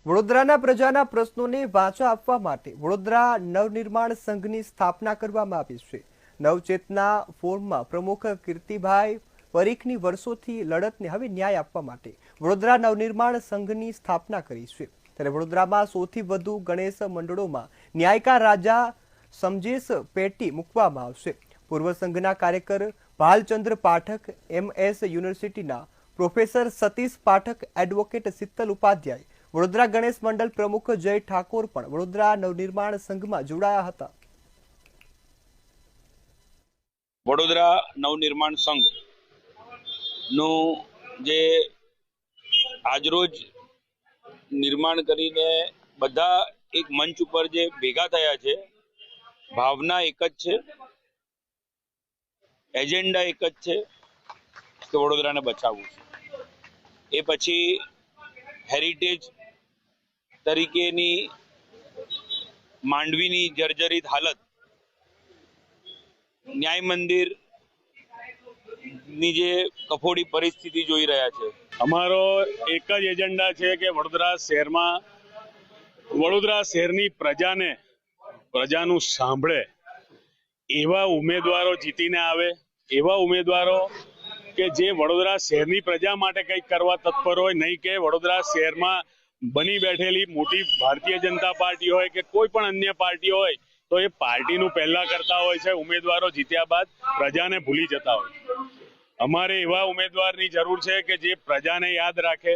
વડોદરાના પ્રજાના પ્રશ્નોને વાચા આપવા માટે વડોદરા નવનિર્માણ સંઘની સ્થાપના કરવામાં આવી છે। નવચેતના ફોરમમાં પ્રમુખ કીર્તિભાઈ પરીખની વર્ષોથી લડતને હવે ન્યાય આપવા માટે વડોદરા નવનિર્માણ સંઘની સ્થાપના કરી છે। ત્યારે વડોદરામાં સૌથી વધુ ગણેશ મંડળોમાં ન્યાયકા રાજા સમજેશ પેટી મૂકવામાં આવશે। પૂર્વ સંઘના કાર્યકર ભાલચંદ્ર પાઠક, MS યુનિવર્સિટીના પ્રોફેસર સતીશ પાઠક, એડવોકેટ શીતલ ઉપાધ્યાય, વડોદરા ગણેશ મંડળ પ્રમુખ જય ઠાકોર પણ વડોદરા નવનિર્માણ સંઘમાં જોડાયા હતા। વડોદરા નવનિર્માણ સંઘ નું જે આજરોજ નિર્માણ કરીને બધા એક મંચ ઉપર જે ભેગા થયા છે, ભાવના એક જ છે, એજન્ડા એક જ છે કે વડોદરાને બચાવવું છે। એ પછી હેરિટેજ તરીકેની માંડવીની જર્જરિત હાલત, ન્યાય મંદિર ની જે કફોડી પરિસ્થિતિ જોઈ રહ્યા છે, અમારો એક જ એજન્ડા છે કે વડોદરા શહેરની પ્રજાનું સાંભળે એવા ઉમેદવારો જીતીને આવે, એવા ઉમેદવારો કે જે વડોદરા શહેરની પ્રજા માટે કંઈક કરવા તત્પર હોય, નહીં કે વડોદરા શહેરમાં બની બેઠેલી મોટી ભારતીય જનતા પાર્ટી હોય કે કોઈ પણ અન્ય પાર્ટી હોય તો એ પાર્ટીનું પહેલા કરતા હોય છે, ઉમેદવારો જીત્યા બાદ પ્રજાને ભૂલી જતા હોય। અમારે એવા ઉમેદવારની જરૂર છે કે જે પ્રજાને યાદ રાખે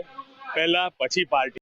પહેલા, પછી પાર્ટી।